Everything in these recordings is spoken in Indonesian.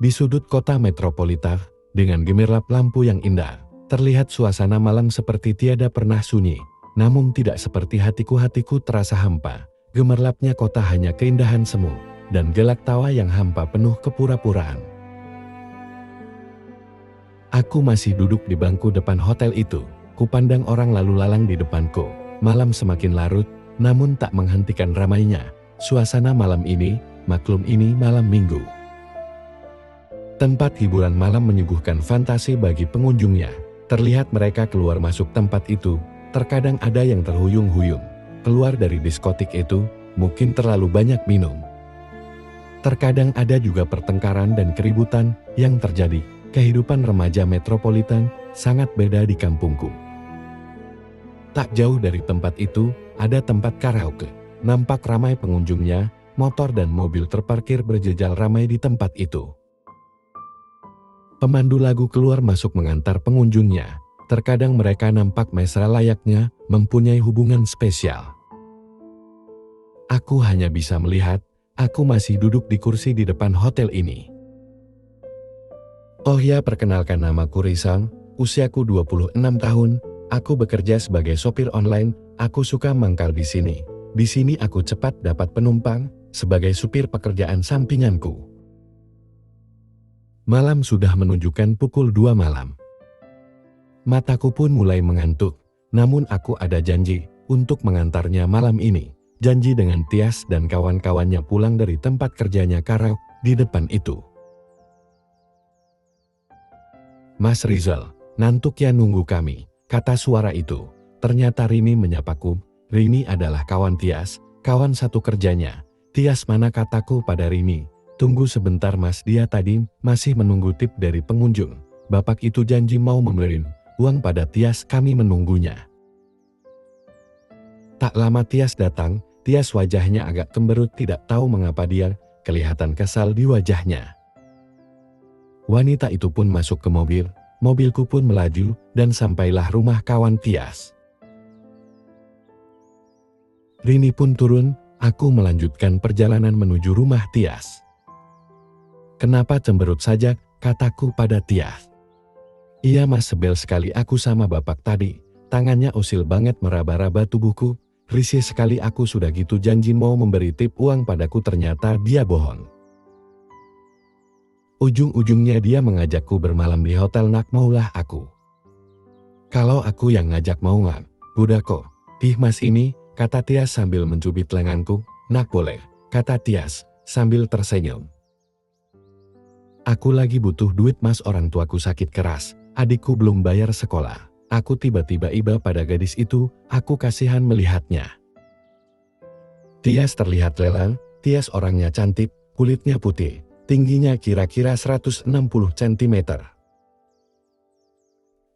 Di sudut kota metropolitan, dengan gemerlap lampu yang indah, terlihat suasana malam seperti tiada pernah sunyi. Namun tidak seperti hatiku terasa hampa. Gemerlapnya kota hanya keindahan semu, dan gelak tawa yang hampa penuh kepura-puraan. Aku masih duduk di bangku depan hotel itu. Kupandang orang lalu lalang di depanku. Malam semakin larut, namun tak menghentikan ramainya. Suasana malam ini, maklum ini malam minggu. Tempat hiburan malam menyuguhkan fantasi bagi pengunjungnya. Terlihat mereka keluar masuk tempat itu, terkadang ada yang terhuyung-huyung. Keluar dari diskotik itu, mungkin terlalu banyak minum. Terkadang ada juga pertengkaran dan keributan yang terjadi. Kehidupan remaja metropolitan sangat beda di kampungku. Tak jauh dari tempat itu, ada tempat karaoke. Nampak ramai pengunjungnya, motor dan mobil terparkir berjejal ramai di tempat itu. Pemandu lagu keluar masuk mengantar pengunjungnya. Terkadang mereka nampak mesra layaknya mempunyai hubungan spesial. Aku hanya bisa melihat, aku masih duduk di kursi di depan hotel ini. Oh ya, perkenalkan, namaku Risang, usiaku 26 tahun, aku bekerja sebagai sopir online, aku suka mangkal di sini. Di sini aku cepat dapat penumpang, sebagai supir pekerjaan sampinganku. Malam sudah menunjukkan pukul 2 malam. Mataku pun mulai mengantuk, namun aku ada janji untuk mengantarnya malam ini. Janji dengan Tias dan kawan-kawannya pulang dari tempat kerjanya karaoke di depan itu. Mas Rizal, nantuk ya nunggu kami, kata suara itu. Ternyata Rini menyapaku. Rini adalah kawan Tias, kawan satu kerjanya. Tias mana, kataku pada Rini. Tunggu sebentar mas, dia tadi masih menunggu tip dari pengunjung. Bapak itu janji mau memberi uang pada Tias, kami menunggunya. Tak lama Tias datang, Tias wajahnya agak cemberut, tidak tahu mengapa dia kelihatan kesal di wajahnya. Wanita itu pun masuk ke mobil, mobilku pun melaju dan sampailah rumah kawan Tias. Rini pun turun, aku melanjutkan perjalanan menuju rumah Tias. Kenapa cemberut saja, kataku pada Tias. Iya mas, sebel sekali aku sama bapak tadi. Tangannya usil banget meraba-raba tubuhku. Risih sekali aku, sudah gitu janji mau memberi tip uang padaku, ternyata dia bohong. Ujung-ujungnya dia mengajakku bermalam di hotel. Nak, maulah aku. Kalau aku yang ngajak mau nggak? Budako. Ih mas ini, kata Tias sambil mencubit lenganku. Nak boleh, kata Tias sambil tersenyum. Aku lagi butuh duit mas, orang tuaku sakit keras, adikku belum bayar sekolah. Aku tiba-tiba iba pada gadis itu, aku kasihan melihatnya. Tias terlihat lelang, Tias orangnya cantik, kulitnya putih, tingginya kira-kira 160 cm.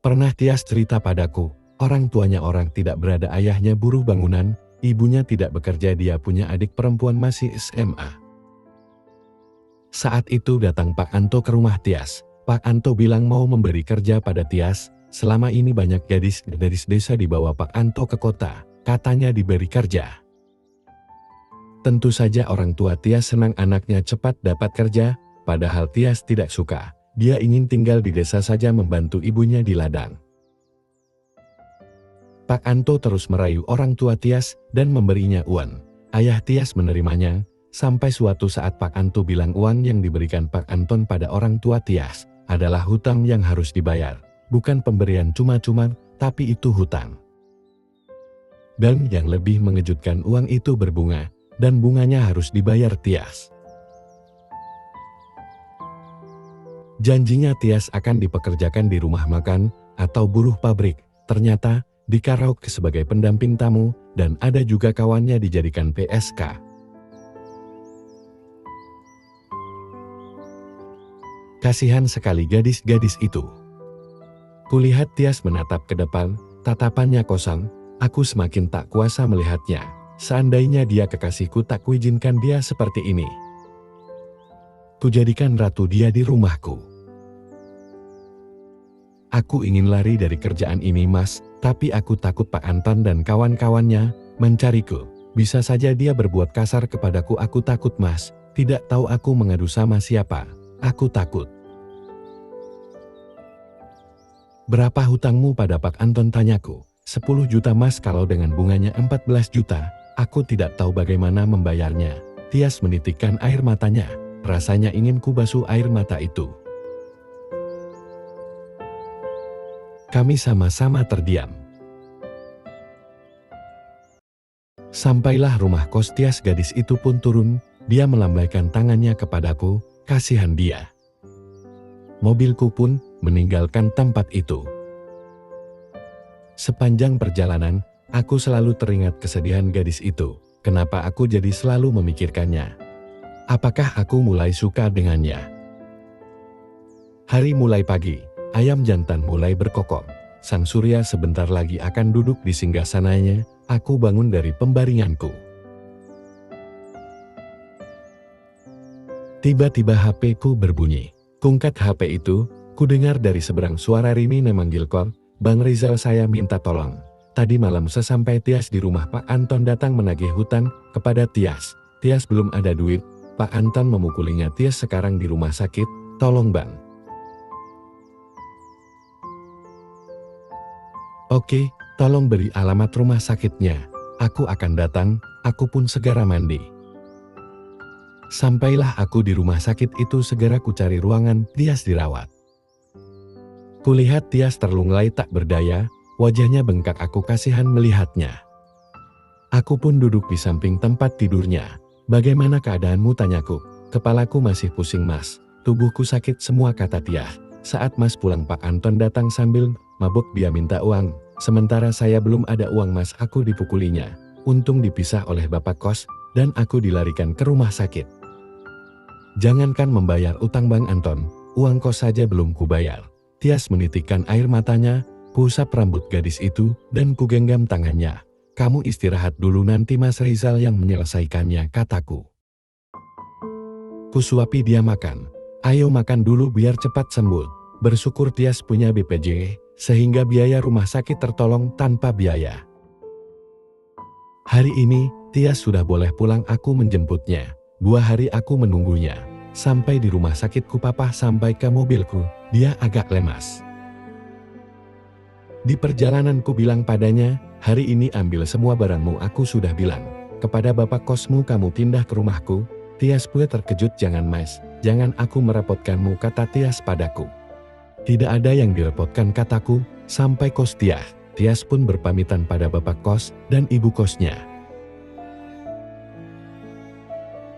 Pernah Tias cerita padaku, orang tuanya orang tidak berada, ayahnya buruh bangunan, ibunya tidak bekerja, dia punya adik perempuan masih SMA. Saat itu datang Pak Anto ke rumah Tias. Pak Anto bilang mau memberi kerja pada Tias. Selama ini banyak gadis dari desa dibawa Pak Anto ke kota, katanya diberi kerja. Tentu saja orang tua Tias senang anaknya cepat dapat kerja, padahal Tias tidak suka. Dia ingin tinggal di desa saja membantu ibunya di ladang. Pak Anto terus merayu orang tua Tias dan memberinya uang. Ayah Tias menerimanya. Sampai suatu saat Pak Anto bilang uang yang diberikan Pak Anton pada orang tua Tias adalah hutang yang harus dibayar. Bukan pemberian cuma-cuma, tapi itu hutang. Dan yang lebih mengejutkan, uang itu berbunga, dan bunganya harus dibayar Tias. Janjinya Tias akan dipekerjakan di rumah makan atau buruh pabrik. Ternyata di karaoke sebagai pendamping tamu, dan ada juga kawannya dijadikan PSK. Kasihan sekali gadis-gadis itu. Kulihat Tias menatap ke depan, tatapannya kosong, aku semakin tak kuasa melihatnya. Seandainya dia kekasihku, tak kuizinkan dia seperti ini. Kujadikan ratu dia di rumahku. Aku ingin lari dari kerjaan ini mas, tapi aku takut Pak Anton dan kawan-kawannya mencariku. Bisa saja dia berbuat kasar kepadaku. Aku takut Mas, tidak tahu aku mengadu sama siapa. Aku takut. Berapa hutangmu pada Pak Anton, tanyaku. 10 juta Mas, kalau dengan bunganya 14 juta, aku tidak tahu bagaimana membayarnya. Tias menitikkan air matanya, rasanya ingin ku basuh air mata itu. Kami sama-sama terdiam. Sampailah rumah kos Tias, gadis itu pun turun, dia melambaikan tangannya kepadaku, kasihan dia. Mobilku pun meninggalkan tempat itu. Sepanjang perjalanan, aku selalu teringat kesedihan gadis itu. Kenapa aku jadi selalu memikirkannya? Apakah aku mulai suka dengannya? Hari mulai pagi, ayam jantan mulai berkokok. Sang surya sebentar lagi akan duduk di singgasananya. Aku bangun dari pembaringanku. Tiba-tiba HP-ku berbunyi. Kungkat HP itu, ku dengar dari seberang suara Rini memanggil kor. Bang Rizal, saya minta tolong. Tadi malam sesampai Tias di rumah, Pak Anton datang menagih hutang kepada Tias. Tias belum ada duit, Pak Anton memukulinya. Tias sekarang di rumah sakit, tolong Bang. Oke, tolong beri alamat rumah sakitnya. Aku akan datang. Aku pun segera mandi. Sampailah aku di rumah sakit itu, segera ku cari ruangan Tias dirawat. Kulihat Tias terlunglai tak berdaya, wajahnya bengkak. Aku kasihan melihatnya. Aku pun duduk di samping tempat tidurnya. Bagaimana keadaanmu, tanyaku. Kepalaku masih pusing Mas, tubuhku sakit semua, kata Tias. Saat Mas pulang, Pak Anton datang sambil mabuk, dia minta uang. Sementara saya belum ada uang Mas, aku dipukulinya. Untung dipisah oleh bapak kos, dan aku dilarikan ke rumah sakit. Jangankan membayar utang Bang Anton, uang kos saja belum kubayar. Tias menitikkan air matanya, kuusap rambut gadis itu, dan kugenggam tangannya. Kamu istirahat dulu, nanti Mas Rizal yang menyelesaikannya, kataku. Kusuapi dia makan. Ayo makan dulu biar cepat sembuh. Bersyukur Tias punya BPJS, sehingga biaya rumah sakit tertolong tanpa biaya. Hari ini, Tias sudah boleh pulang, aku menjemputnya. 2 hari aku menunggunya. Sampai di rumah sakit kupapah sampai ke mobilku, dia agak lemas. Di perjalanan ku bilang padanya, hari ini ambil semua barangmu, aku sudah bilang kepada bapak kosmu kamu pindah ke rumahku. Tias pun terkejut. Jangan Mas, jangan, aku merepotkanmu, kata Tias padaku. Tidak ada yang direpotkan, kataku. Sampai kos Tias, Tias pun berpamitan pada bapak kos dan ibu kosnya.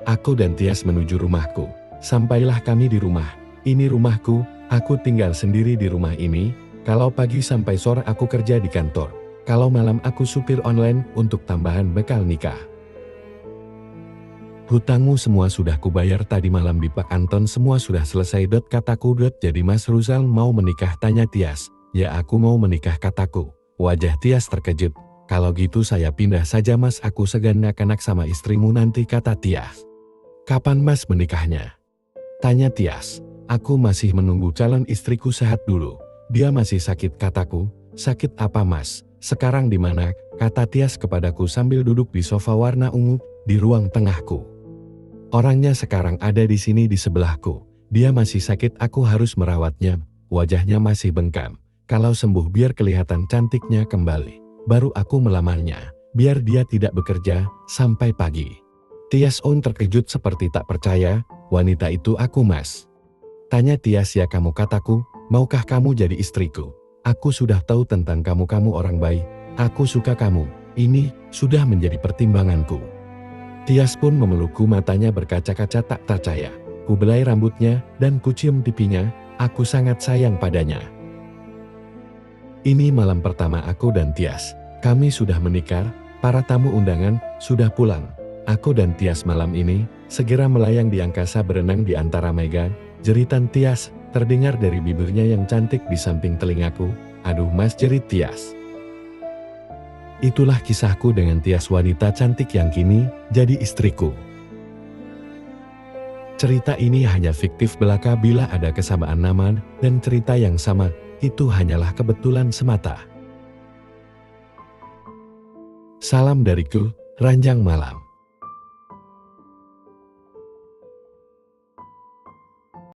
Aku dan Tias menuju rumahku. Sampailah kami di rumah. Ini rumahku, aku tinggal sendiri di rumah ini. Kalau pagi sampai sore aku kerja di kantor. Kalau malam aku supir online untuk tambahan bekal nikah. Hutangmu semua sudah kubayar tadi malam di Pak Anton, semua sudah selesai, kataku. Jadi Mas Rizal mau menikah, tanya Tias. Ya, aku mau menikah, kataku. Wajah Tias terkejut. Kalau gitu saya pindah saja Mas, aku segan anak-anak sama istrimu nanti, kata Tias. Kapan Mas menikahnya? Tanya Tias. Aku masih menunggu calon istriku sehat dulu. Dia masih sakit, kataku. Sakit apa Mas? Sekarang di mana? Kata Tias kepadaku sambil duduk di sofa warna ungu di ruang tengahku. Orangnya sekarang ada di sini di sebelahku. Dia masih sakit, aku harus merawatnya. Wajahnya masih bengkam. Kalau sembuh biar kelihatan cantiknya kembali. Baru aku melamarnya. Biar dia tidak bekerja sampai pagi. Tias terkejut seperti tak percaya. Wanita itu aku Mas. Tanya Tias. Ya kamu, kataku. Maukah kamu jadi istriku? Aku sudah tahu tentang kamu orang baik. Aku suka kamu. Ini sudah menjadi pertimbanganku. Tias pun memelukku, matanya berkaca-kaca tak percaya. Ku belai rambutnya dan ku cium pipinya. Aku sangat sayang padanya. Ini malam pertama aku dan Tias. Kami sudah menikah. Para tamu undangan sudah pulang. Aku dan Tias malam ini segera melayang di angkasa, berenang di antara mega. Jeritan Tias terdengar dari bibirnya yang cantik di samping telingaku. Aduh Mas, jerit Tias. Itulah kisahku dengan Tias, wanita cantik yang kini jadi istriku. Cerita ini hanya fiktif belaka, bila ada kesamaan nama dan cerita yang sama, itu hanyalah kebetulan semata. Salam dariku, Ranjang Malam.